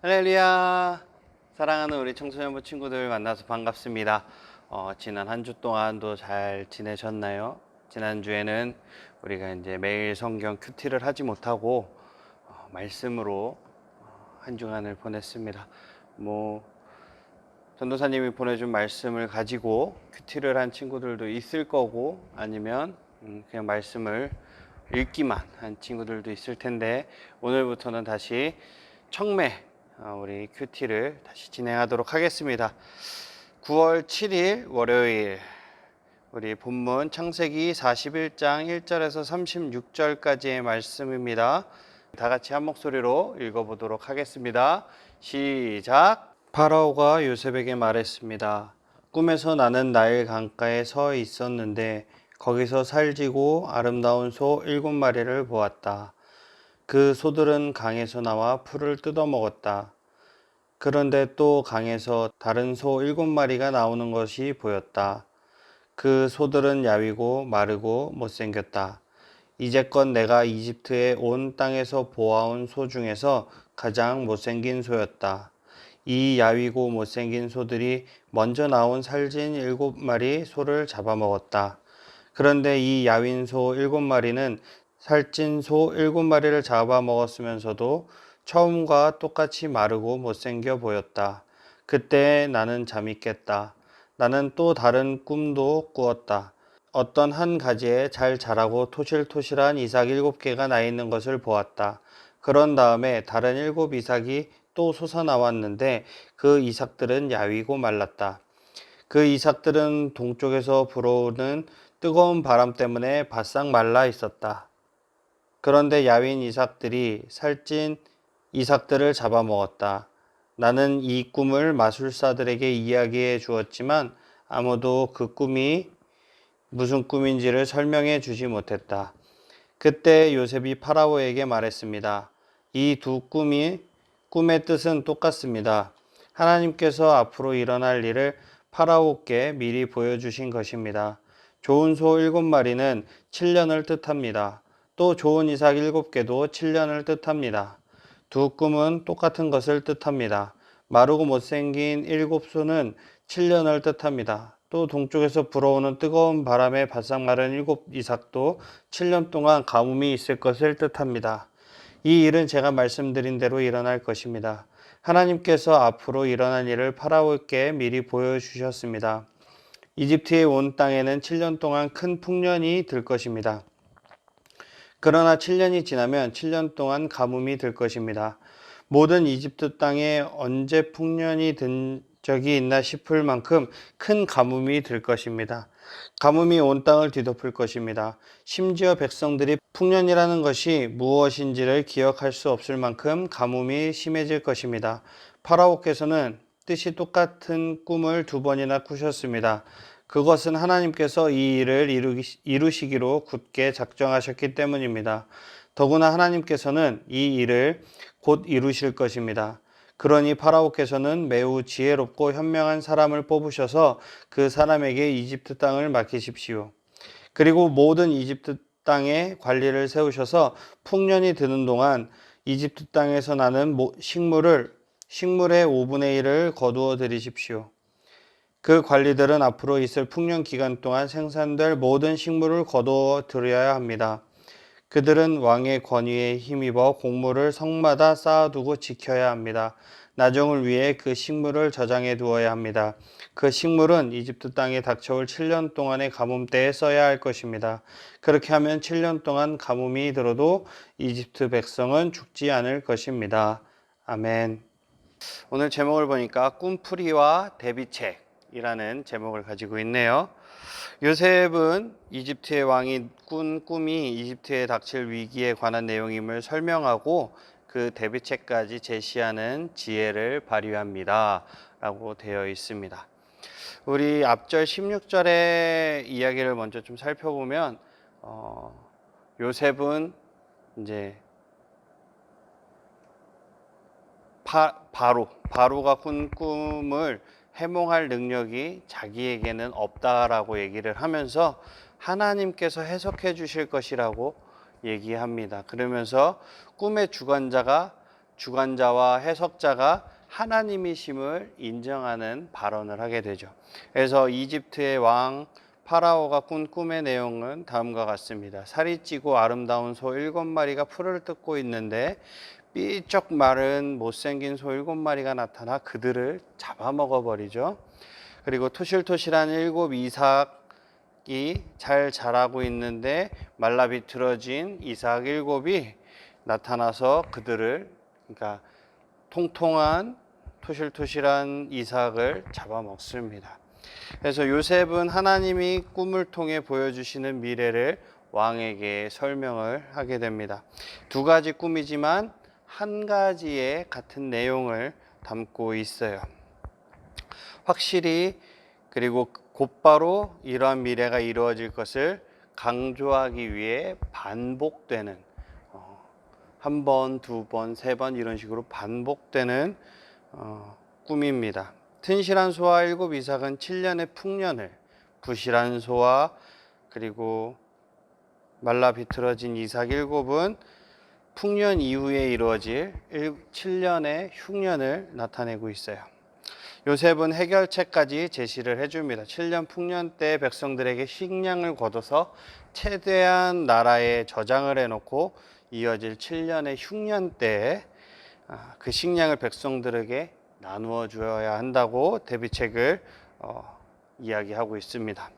할렐루야. 사랑하는 우리 청소년부 친구들 만나서 반갑습니다. 지난 한 주 동안도 잘 지내셨나요? 지난주에는 우리가 이제 매일 성경 큐티를 하지 못하고 말씀으로 한 주간을 보냈습니다. 전도사님이 보내준 말씀을 가지고 큐티를 한 친구들도 있을 거고, 아니면 그냥 말씀을 읽기만 한 친구들도 있을 텐데, 오늘부터는 다시 청매 우리 큐티를 다시 진행하도록 하겠습니다. 9월 7일 월요일, 우리 본문 창세기 41장 1절에서 36절까지의 말씀입니다. 다 같이 한 목소리로 읽어보도록 하겠습니다. 시작. 파라오가 요셉에게 말했습니다. 꿈에서 나는 나일 강가에 서 있었는데 거기서 살지고 아름다운 소 7마리를 보았다. 그 소들은 강에서 나와 풀을 뜯어먹었다. 그런데 또 강에서 다른 소 7마리가 나오는 것이 보였다. 그 소들은 야위고 마르고 못생겼다. 이제껏 내가 이집트의 온 땅에서 보아온 소 중에서 가장 못생긴 소였다. 이 야위고 못생긴 소들이 먼저 나온 살찐 7마리 소를 잡아먹었다. 그런데 이 야윈 소 7마리는 살찐 소 7마리를 잡아먹었으면서도 처음과 똑같이 마르고 못생겨 보였다. 그때 나는 잠이 깼다. 나는 또 다른 꿈도 꾸었다. 어떤 한 가지에 잘 자라고 토실토실한 이삭 7개가 나 있는 것을 보았다. 그런 다음에 다른 7 이삭이 또 솟아나왔는데 그 이삭들은 야위고 말랐다. 그 이삭들은 동쪽에서 불어오는 뜨거운 바람 때문에 바싹 말라 있었다. 그런데 야윈 이삭들이 살찐 이삭들을 잡아먹었다. 나는 이 꿈을 마술사들에게 이야기해 주었지만 아무도 그 꿈이 무슨 꿈인지를 설명해 주지 못했다. 그때 요셉이 파라오에게 말했습니다. 이 두 꿈의 뜻은 똑같습니다. 하나님께서 앞으로 일어날 일을 파라오께 미리 보여주신 것입니다. 좋은 소 7마리는 7년을 뜻합니다. 또 좋은 이삭 7개도 7년을 뜻합니다. 두 꿈은 똑같은 것을 뜻합니다. 마르고 못생긴 7소는 7년을 뜻합니다. 또 동쪽에서 불어오는 뜨거운 바람에 바싹 마른 7 이삭도 7년 동안 가뭄이 있을 것을 뜻합니다. 이 일은 제가 말씀드린 대로 일어날 것입니다. 하나님께서 앞으로 일어날 일을 파라오께 미리 보여주셨습니다. 이집트의 온 땅에는 7년 동안 큰 풍년이 들 것입니다. 그러나 7년이 지나면 7년 동안 가뭄이 들 것입니다. 모든 이집트 땅에 언제 풍년이 든 적이 있나 싶을 만큼 큰 가뭄이 들 것입니다. 가뭄이 온 땅을 뒤덮을 것입니다. 심지어 백성들이 풍년이라는 것이 무엇인지를 기억할 수 없을 만큼 가뭄이 심해질 것입니다. 파라오께서는 뜻이 똑같은 꿈을 2번이나 꾸셨습니다. 그것은 하나님께서 이 일을 이루시기로 굳게 작정하셨기 때문입니다. 더구나 하나님께서는 이 일을 곧 이루실 것입니다. 그러니 파라오께서는 매우 지혜롭고 현명한 사람을 뽑으셔서 그 사람에게 이집트 땅을 맡기십시오. 그리고 모든 이집트 땅에 관리를 세우셔서 풍년이 드는 동안 이집트 땅에서 나는 식물의 5분의 1을 거두어 들이십시오. 그 관리들은 앞으로 있을 풍년 기간 동안 생산될 모든 식물을 거두어 들여야 합니다. 그들은 왕의 권위에 힘입어 곡물을 성마다 쌓아두고 지켜야 합니다. 나중을 위해 그 식물을 저장해 두어야 합니다. 그 식물은 이집트 땅에 닥쳐올 7년 동안의 가뭄 때에 써야 할 것입니다. 그렇게 하면 7년 동안 가뭄이 들어도 이집트 백성은 죽지 않을 것입니다. 아멘. 오늘 제목을 보니까 꿈풀이와 대비책이라는 제목을 가지고 있네요. 요셉은 이집트의 왕이 꾼 꿈이 이집트에 닥칠 위기에 관한 내용임을 설명하고 그 대비책까지 제시하는 지혜를 발휘합니다. 라고 되어 있습니다. 우리 앞절 16절의 이야기를 먼저 좀 살펴보면 요셉은 이제 바로가 꾼 꿈을 해몽할 능력이 자기에게는 없다라고 얘기를 하면서 하나님께서 해석해 주실 것이라고 얘기합니다. 그러면서 꿈의 주관자가 주관자와 해석자가 하나님이심을 인정하는 발언을 하게 되죠. 그래서 이집트의 왕 파라오가 꾼 꿈의 내용은 다음과 같습니다. 살이 찌고 아름다운 소 7마리가 풀을 뜯고 있는데 삐쩍 마른 못생긴 소 7마리가 나타나 그들을 잡아먹어버리죠. 그리고 토실토실한 7 이삭이 잘 자라고 있는데 말라 비틀어진 이삭 7이 나타나서 그들을, 그러니까 통통한 토실토실한 이삭을 잡아먹습니다. 그래서 요셉은 하나님이 꿈을 통해 보여주시는 미래를 왕에게 설명을 하게 됩니다. 2가지 꿈이지만 한 가지의 같은 내용을 담고 있어요. 확실히 그리고 곧바로 이러한 미래가 이루어질 것을 강조하기 위해 반복되는, 한 번, 2번, 3번 이런 식으로 반복되는 꿈입니다. 튼실한 소와 7 이삭은 7년의 풍년을, 부실한 소와 그리고 말라 비틀어진 이삭 7은 풍년 이후에 이루어질 7년의 흉년을 나타내고 있어요. 요셉은 해결책까지 제시를 해줍니다. 7년 풍년 때 백성들에게 식량을 거둬서 최대한 나라에 저장을 해놓고 이어질 7년의 흉년 때에 그 식량을 백성들에게 나누어 주어야 한다고 대비책을 이야기하고 있습니다.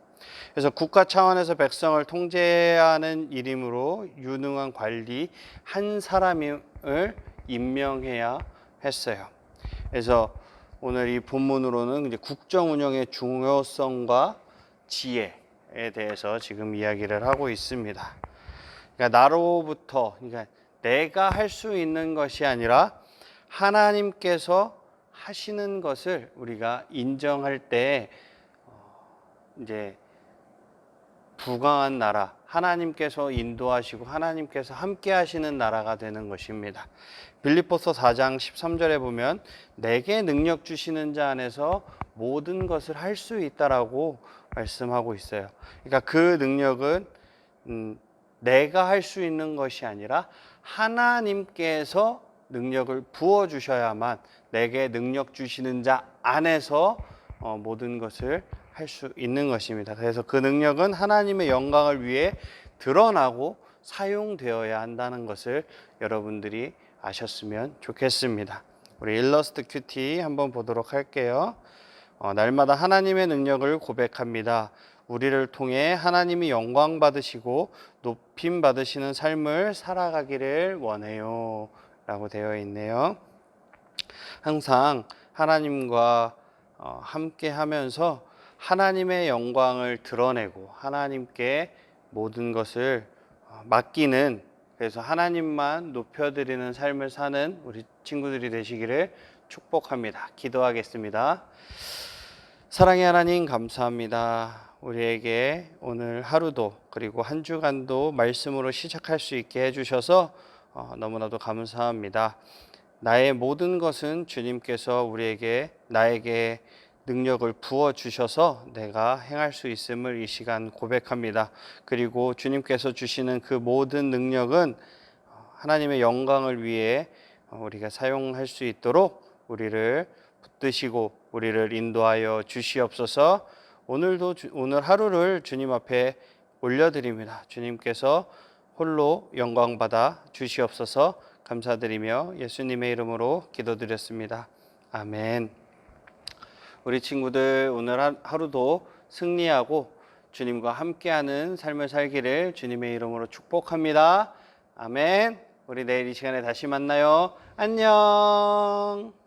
그래서 국가 차원에서 백성을 통제하는 일이므로 유능한 관리 한 사람을 임명해야 했어요. 그래서 오늘 이 본문으로는 이제 국정 운영의 중요성과 지혜에 대해서 지금 이야기를 하고 있습니다. 그러니까 나로부터, 그러니까 내가 할 수 있는 것이 아니라 하나님께서 하시는 것을 우리가 인정할 때 이제 부강한 나라, 하나님께서 인도하시고 하나님께서 함께 하시는 나라가 되는 것입니다. 빌립보서 4장 13절에 보면 내게 능력 주시는 자 안에서 모든 것을 할 수 있다라고 말씀하고 있어요. 그러니까 그 능력은 내가 할 수 있는 것이 아니라 하나님께서 능력을 부어 주셔야만 내게 능력 주시는 자 안에서 모든 것을 할 수 있는 것입니다. 그래서 그 능력은 하나님의 영광을 위해 드러나고 사용되어야 한다는 것을 여러분들이 아셨으면 좋겠습니다. 우리 일러스트 큐티 한번 보도록 할게요. 날마다 하나님의 능력을 고백합니다. 우리를 통해 하나님이 영광 받으시고 높임 받으시는 삶을 살아가기를 원해요 라고 되어 있네요. 항상 하나님과 함께 하면서 하나님의 영광을 드러내고 하나님께 모든 것을 맡기는, 그래서 하나님만 높여드리는 삶을 사는 우리 친구들이 되시기를 축복합니다. 기도하겠습니다. 사랑의 하나님 감사합니다. 우리에게 오늘 하루도 그리고 한 주간도 말씀으로 시작할 수 있게 해주셔서 너무나도 감사합니다. 나의 모든 것은 주님께서 나에게 능력을 부어 주셔서 내가 행할 수 있음을 이 시간 고백합니다. 그리고 주님께서 주시는 그 모든 능력은 하나님의 영광을 위해 우리가 사용할 수 있도록 우리를 붙드시고 우리를 인도하여 주시옵소서. 오늘 하루를 주님 앞에 올려드립니다. 주님께서 홀로 영광 받아 주시옵소서. 감사드리며 예수님의 이름으로 기도드렸습니다. 아멘. 우리 친구들 오늘 하루도 승리하고 주님과 함께하는 삶을 살기를 주님의 이름으로 축복합니다. 아멘. 우리 내일 이 시간에 다시 만나요. 안녕.